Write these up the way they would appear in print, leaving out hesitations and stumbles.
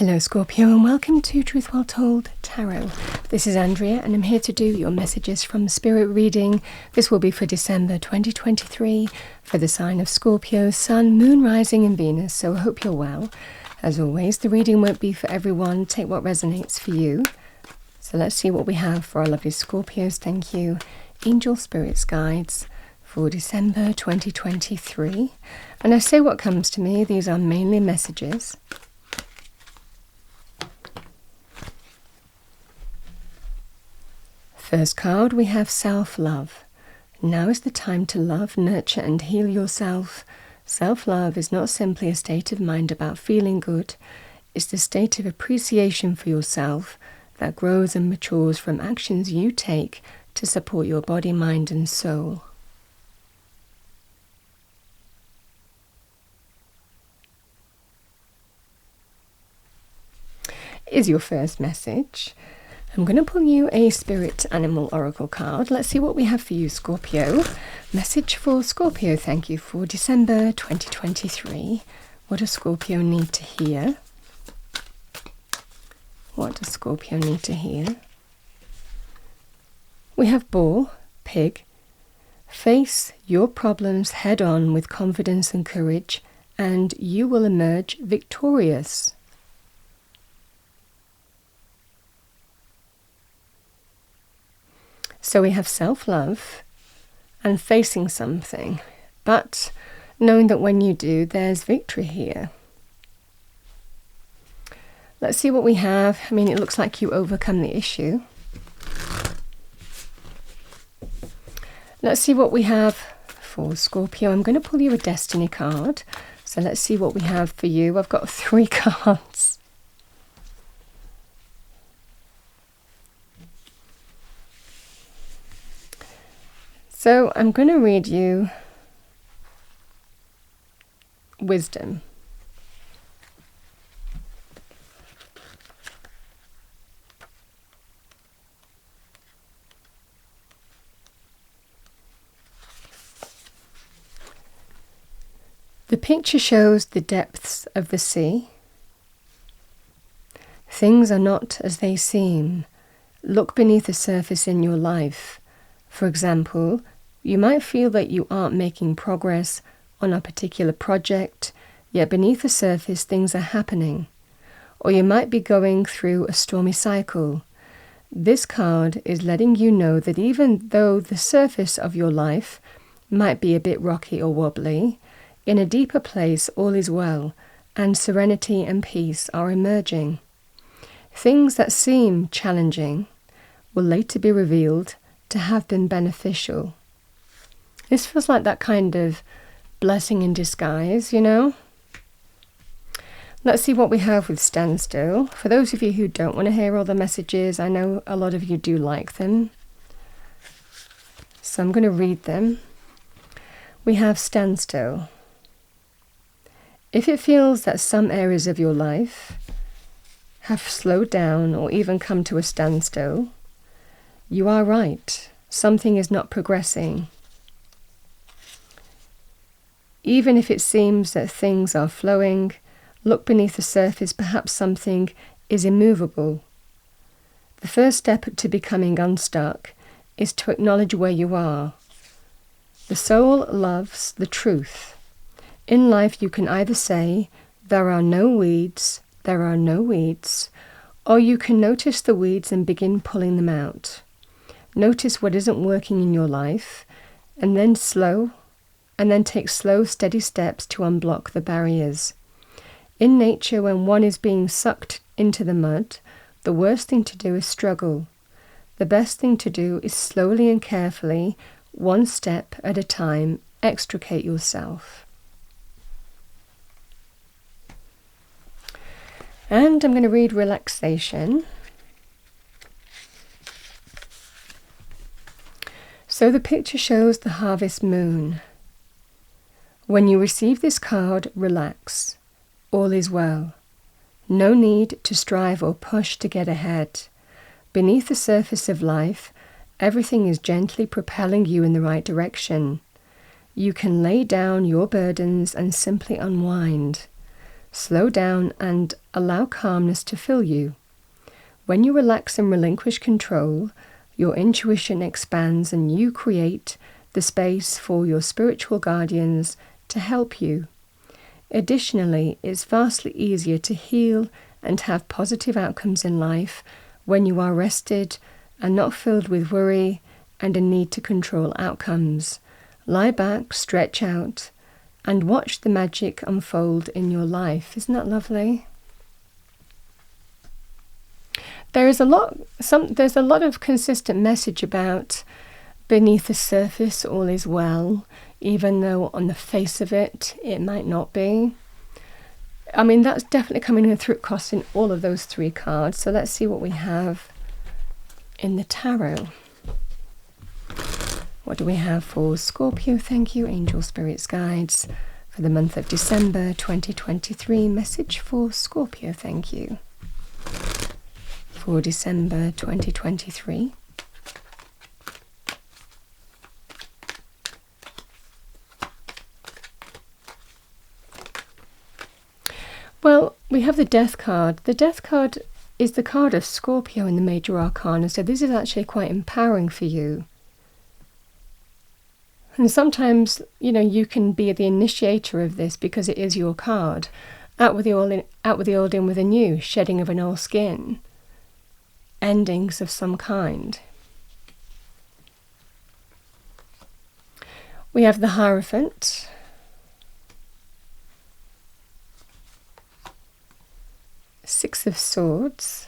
Hello Scorpio and welcome to Truth Well Told Tarot. This is Andrea and I'm here to do your messages from Spirit reading. This will be for December 2023 for the sign of Scorpio, Sun, Moon, Rising and Venus, so I hope you're well. As always, the reading won't be for everyone. Take what resonates for you. So let's see what we have for our lovely Scorpios. Thank you, Angel Spirits Guides, for December 2023. And I say what comes to me. These are mainly messages. First card, we have self-love. Now is the time to love, nurture and heal yourself. Self-love is not simply a state of mind about feeling good. It's the state of appreciation for yourself that grows and matures from actions you take to support your body, mind and soul. Is your first message. I'm going to pull you a Spirit Animal Oracle card. Let's see what we have for you, Scorpio. Message for Scorpio, thank you, for December 2023. What does Scorpio need to hear? What does Scorpio need to hear? We have Boar, Pig. Face your problems head on with confidence and courage, and you will emerge victorious. So we have self-love and facing something, but knowing that when you do, there's victory here. Let's see what we have. I mean, it looks like you overcome the issue. Let's see what we have for Scorpio. I'm going to pull you a destiny card. So let's see what we have for you. I've got 3 cards. So I'm going to read you wisdom. The picture shows the depths of the sea. Things are not as they seem. Look beneath the surface in your life. For example, you might feel that you aren't making progress on a particular project, yet beneath the surface things are happening. Or you might be going through a stormy cycle. This card is letting you know that even though the surface of your life might be a bit rocky or wobbly, in a deeper place all is well, and serenity and peace are emerging. Things that seem challenging will later be revealed to have been beneficial. This feels like that kind of blessing in disguise, you know? Let's see what we have with standstill. For those of you who don't want to hear all the messages, I know a lot of you do like them. So I'm going to read them. We have standstill. If it feels that some areas of your life have slowed down or even come to a standstill, you are right. Something is not progressing. Even if it seems that things are flowing, look beneath the surface. Perhaps something is immovable. The first step to becoming unstuck is to acknowledge where you are. The soul loves the truth. In life, you can either say, "There are no weeds, there are no weeds," or you can notice the weeds and begin pulling them out. Notice what isn't working in your life, and then take slow, steady steps to unblock the barriers. In nature, when one is being sucked into the mud, the worst thing to do is struggle. The best thing to do is slowly and carefully, one step at a time, extricate yourself. And I'm going to read relaxation. So the picture shows the harvest moon. When you receive this card, relax. All is well. No need to strive or push to get ahead. Beneath the surface of life, everything is gently propelling you in the right direction. You can lay down your burdens and simply unwind. Slow down and allow calmness to fill you. When you relax and relinquish control, your intuition expands and you create the space for your spiritual guardians to help you. Additionally, it's vastly easier to heal and have positive outcomes in life when you are rested and not filled with worry and a need to control outcomes. Lie back, stretch out, and watch the magic unfold in your life. Isn't that lovely? There's a lot of consistent message about beneath the surface all is well, even though on the face of it, it might not be. I mean, that's definitely coming across in all of those 3 cards. So let's see what we have in the tarot. What do we have for Scorpio? Thank you, Angel Spirits Guides, for the month of December 2023. Message for Scorpio, thank you. For December 2023. Well, we have the Death card. The Death card is the card of Scorpio in the Major Arcana, so this is actually quite empowering for you. And sometimes, you can be the initiator of this because it is your card. Out with the old, in with the new, shedding of an old skin. Endings of some kind. We have the Hierophant. Six of Swords.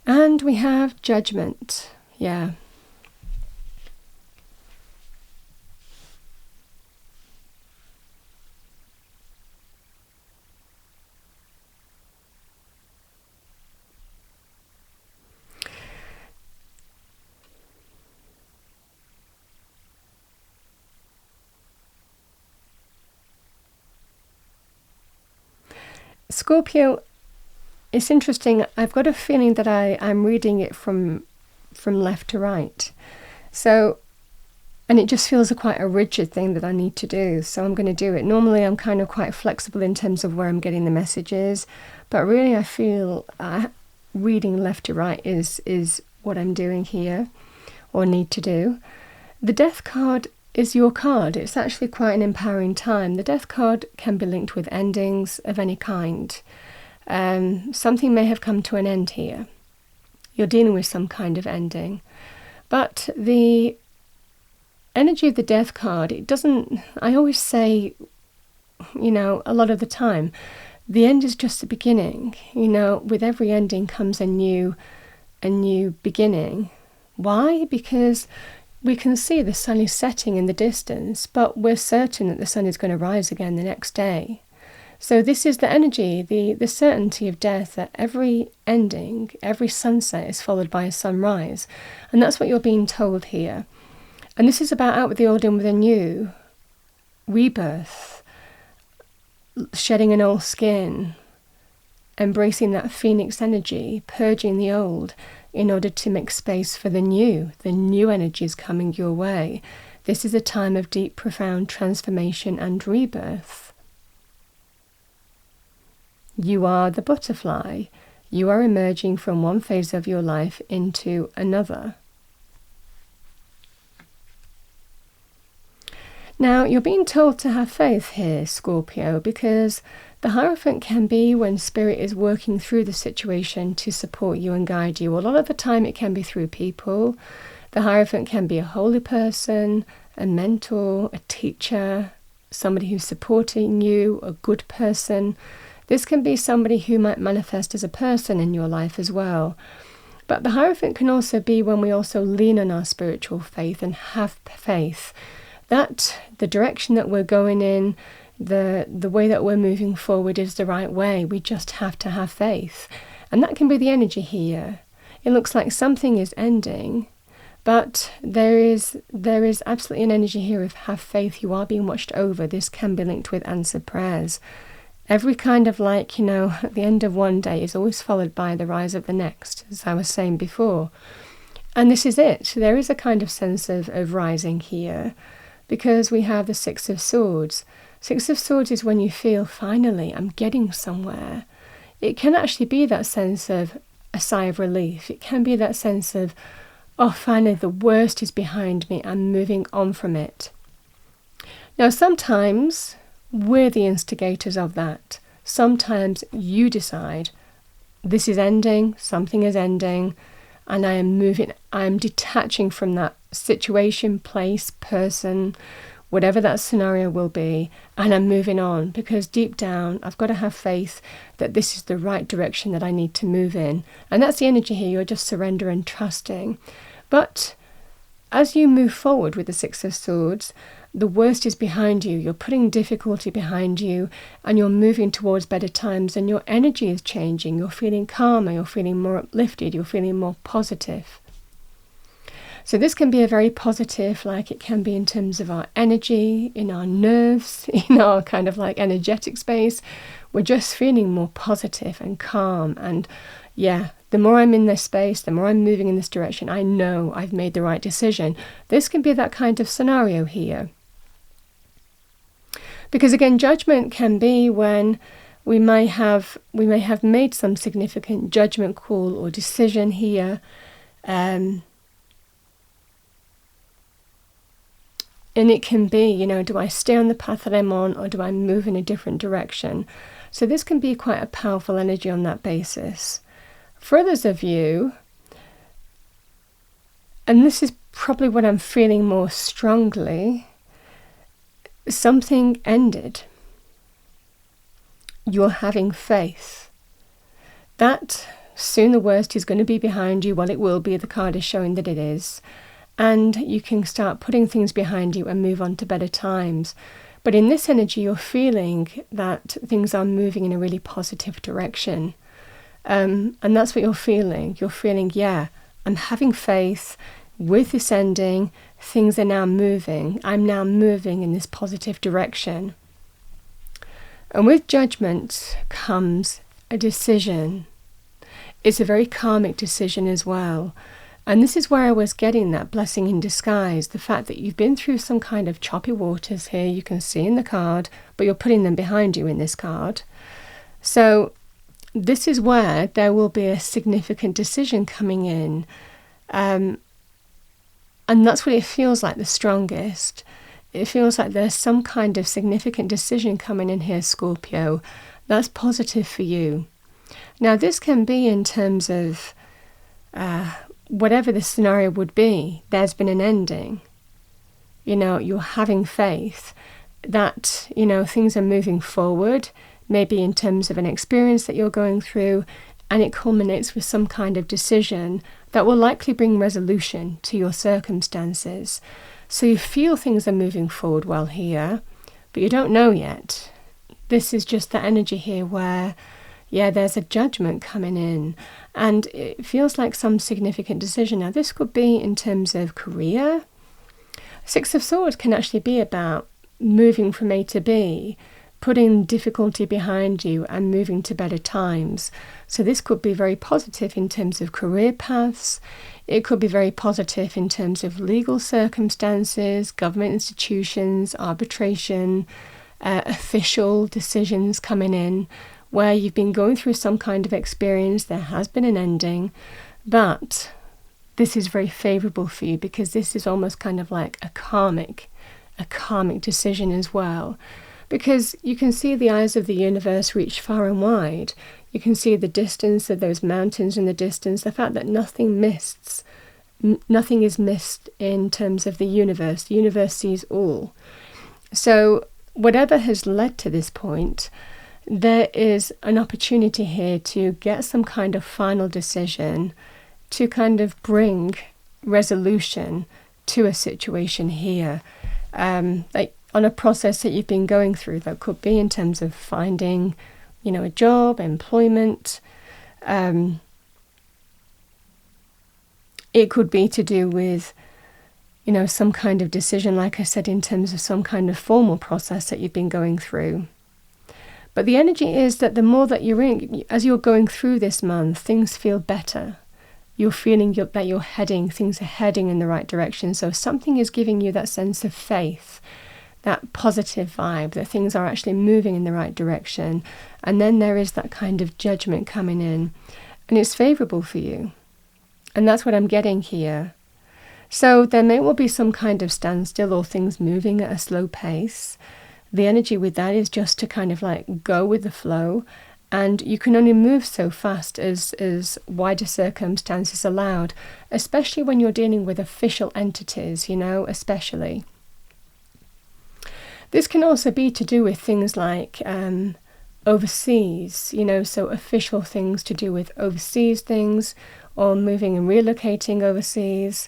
And we have Judgment. Yeah. Scorpio, it's interesting. I've got a feeling that I'm reading it from left to right. So, and it just feels quite a rigid thing that I need to do. So I'm going to do it. Normally I'm kind of quite flexible in terms of where I'm getting the messages. But really I feel reading left to right is what I'm doing here or need to do. The Death card is your card. It's actually quite an empowering time. The Death card can be linked with endings of any kind. Something may have come to an end here. You're dealing with some kind of ending. But the energy of the Death card, it doesn't, I always say, a lot of the time, the end is just the beginning. With every ending comes a new beginning. Why? Because we can see the sun is setting in the distance, but we're certain that the sun is going to rise again the next day. So this is the energy, the certainty of death, that every ending, every sunset is followed by a sunrise. And that's what you're being told here. And this is about out with the old, in with the new, rebirth, shedding an old skin, embracing that phoenix energy, purging the old, in order to make space for the new energies coming your way. This is a time of deep, profound transformation and rebirth. You are the butterfly. You are emerging from one phase of your life into another. Now, you're being told to have faith here, Scorpio, because the Hierophant can be when Spirit is working through the situation to support you and guide you. A lot of the time it can be through people. The Hierophant can be a holy person, a mentor, a teacher, somebody who's supporting you, a good person. This can be somebody who might manifest as a person in your life as well. But the Hierophant can also be when we also lean on our spiritual faith and have faith that the direction that we're going in, the way that we're moving forward is the right way. We just have to have faith. And that can be the energy here. It looks like something is ending, but there is absolutely an energy here of have faith. You are being watched over. This can be linked with answered prayers. Every kind of at the end of one day is always followed by the rise of the next, as I was saying before. And this is it. There is a kind of sense of rising here, because we have the Six of Swords. Six of Swords is when you feel, finally, I'm getting somewhere. It can actually be that sense of a sigh of relief. It can be that sense of, oh, finally, the worst is behind me. I'm moving on from it. Now, sometimes we're the instigators of that. Sometimes you decide, this is ending, something is ending, and I am moving, I'm detaching from that situation, place, person, whatever that scenario will be, and I'm moving on, because deep down I've got to have faith that this is the right direction that I need to move in. And that's the energy here. You're just surrendering and trusting. But as you move forward with the Six of Swords, the worst is behind you. You're putting difficulty behind you, and you're moving towards better times, and your energy is changing. You're feeling calmer, you're feeling more uplifted, you're feeling more positive. So this can be a very positive, like it can be in terms of our energy, in our nerves, in our kind of like energetic space. We're just feeling more positive and calm. And yeah, the more I'm in this space, the more I'm moving in this direction, I know I've made the right decision. This can be that kind of scenario here. Because again, judgment can be when we may have made some significant judgment call or decision here. And it can be, do I stay on the path that I'm on, or do I move in a different direction? So this can be quite a powerful energy on that basis. For others of you, and this is probably what I'm feeling more strongly, something ended. You're having faith that soon the worst is going to be behind you. Well, it will be. The card is showing that it is. And you can start putting things behind you and move on to better times. But in this energy, you're feeling that things are moving in a really positive direction. And that's what you're feeling. You're feeling, yeah, I'm having faith with this ending. Things are now moving. I'm now moving in this positive direction. And with judgment comes a decision. It's a very karmic decision as well. And this is where I was getting that blessing in disguise, the fact that you've been through some kind of choppy waters here, you can see in the card, but you're putting them behind you in this card. So this is where there will be a significant decision coming in. And that's what it feels like the strongest. It feels like there's some kind of significant decision coming in here, Scorpio. That's positive for you. Now, this can be in terms of whatever the scenario would be. There's been an ending. You're having faith that, things are moving forward, maybe in terms of an experience that you're going through, and it culminates with some kind of decision that will likely bring resolution to your circumstances. So you feel things are moving forward well here, but you don't know yet. This is just the energy here where, yeah, there's a judgment coming in, and it feels like some significant decision. Now, this could be in terms of career. Six of Swords can actually be about moving from A to B, putting difficulty behind you and moving to better times. So this could be very positive in terms of career paths. It could be very positive in terms of legal circumstances, government institutions, arbitration, official decisions coming in, where you've been going through some kind of experience, there has been an ending, but this is very favourable for you because this is almost kind of like a karmic decision as well. Because you can see the eyes of the universe reach far and wide. You can see the distance of those mountains in the distance, the fact that nothing is missed in terms of the universe. The universe sees all. So whatever has led to this point, there is an opportunity here to get some kind of final decision to kind of bring resolution to a situation here. Like on a process that you've been going through, that could be in terms of finding, a job, employment. It could be to do with, some kind of decision, like I said, in terms of some kind of formal process that you've been going through. But the energy is that the more that you're in, as you're going through this month, things feel better. You're feeling that things are heading in the right direction. So something is giving you that sense of faith that positive vibe, that things are actually moving in the right direction. And then there is that kind of judgment coming in, and it's favourable for you. And that's what I'm getting here. So there may well be some kind of standstill or things moving at a slow pace. The energy with that is just to kind of like go with the flow, and you can only move so fast as wider circumstances allowed, especially when you're dealing with official entities, especially. This can also be to do with things like overseas, so official things to do with overseas things, or moving and relocating overseas,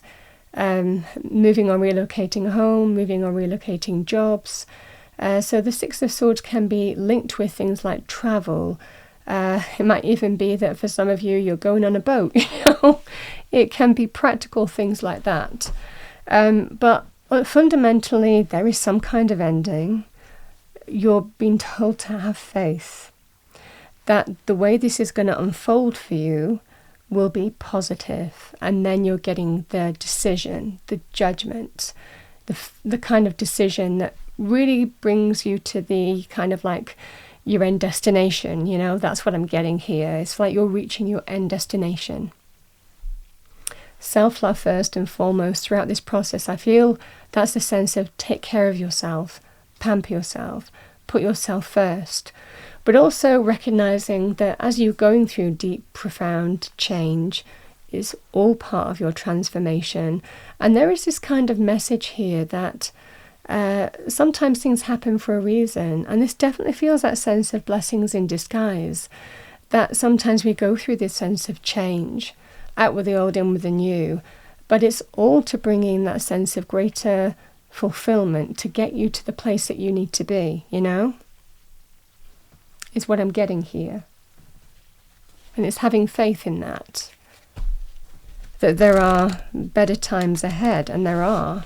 moving or relocating home, moving or relocating jobs. So the Six of Swords can be linked with things like travel. It might even be that for some of you, you're going on a boat. It can be practical things like that. But fundamentally, there is some kind of ending. You're being told to have faith that the way this is going to unfold for you will be positive, and then you're getting the decision, the judgment, the kind of decision that really brings you to the kind of like your end destination. That's what I'm getting here. It's like you're reaching your end destination. Self-love first and foremost throughout this process. I feel that's the sense of take care of yourself, pamper yourself, put yourself first. But also recognizing that as you're going through deep, profound change, is all part of your transformation. And there is this kind of message here that sometimes things happen for a reason. And this definitely feels that sense of blessings in disguise, that sometimes we go through this sense of change, out with the old, in with the new. But it's all to bring in that sense of greater fulfillment, to get you to the place that you need to be, is what I'm getting here. And it's having faith in that there are better times ahead, and there are.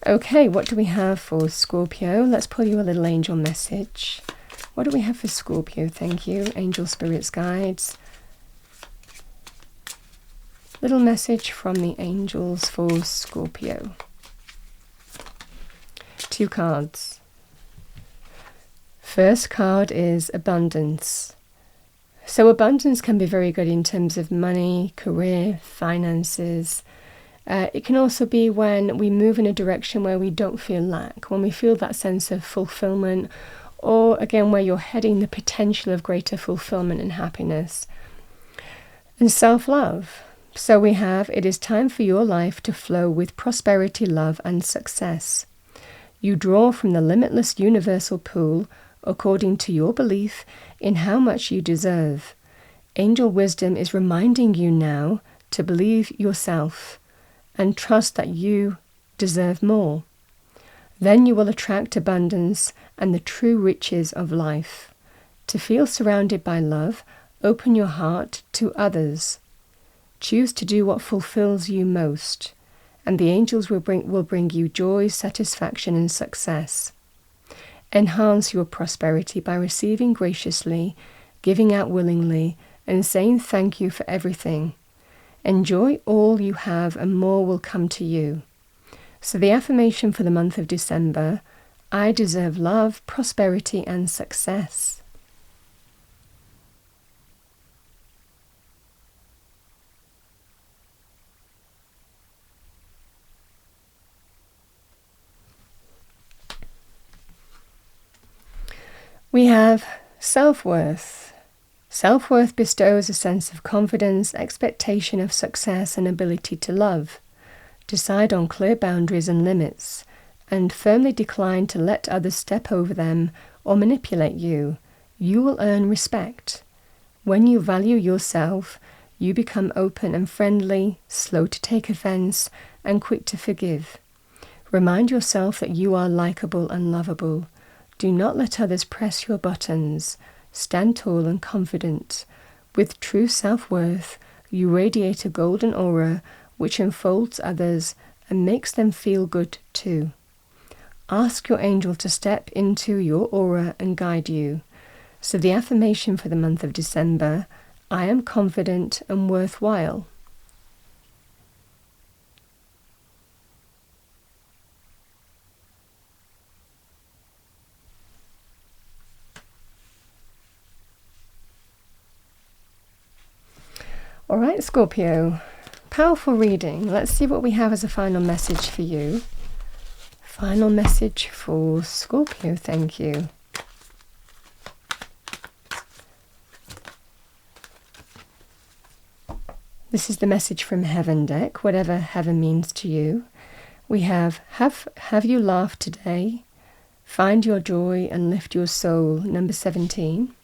Okay, what do we have for Scorpio? Let's pull you a little angel message. What do we have for Scorpio? Thank you, angel spirits, guides. Little message from the angels for Scorpio. 2 cards. First card is abundance. So abundance can be very good in terms of money, career, finances. It can also be when we move in a direction where we don't feel lack, when we feel that sense of fulfillment, or again where you're heading the potential of greater fulfillment and happiness. And self-love. So we have, it is time for your life to flow with prosperity, love and success. You draw from the limitless universal pool according to your belief in how much you deserve. Angel wisdom is reminding you now to believe yourself and trust that you deserve more. Then you will attract abundance and the true riches of life. To feel surrounded by love, open your heart to others. Choose to do what fulfills you most, and the angels will bring you joy, satisfaction and success. Enhance your prosperity by receiving graciously, giving out willingly, and saying thank you for everything. Enjoy all you have and more will come to you. So the affirmation for the month of December, I deserve love, prosperity and success. We have self-worth. Self-worth bestows a sense of confidence, expectation of success and ability to love. Decide on clear boundaries and limits, and firmly decline to let others step over them or manipulate you. You will earn respect. When you value yourself, you become open and friendly, slow to take offense, and quick to forgive. Remind yourself that you are likable and lovable. Do not let others press your buttons. Stand tall and confident. With true self-worth, you radiate a golden aura which enfolds others and makes them feel good too. Ask your angel to step into your aura and guide you. So the affirmation for the month of December, I am confident and worthwhile. All right, Scorpio. Powerful reading. Let's see what we have as a final message for you. Final message for Scorpio. Thank you. This is the message from Heaven deck, whatever heaven means to you. We have you laughed today? Find your joy and lift your soul, number 17.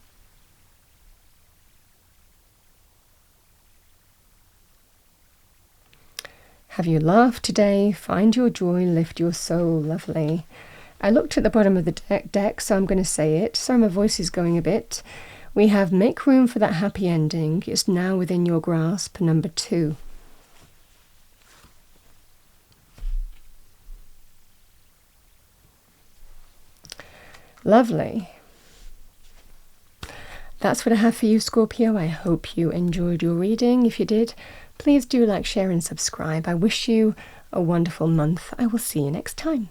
Have you laughed today? Find your joy, lift your soul. Lovely. I looked at the bottom of the deck, so I'm going to say it. Sorry, my voice is going a bit. We have make room for that happy ending. It's now within your grasp, number 2. Lovely. That's what I have for you, Scorpio. I hope you enjoyed your reading. If you did, please do like, share and subscribe. I wish you a wonderful month. I will see you next time.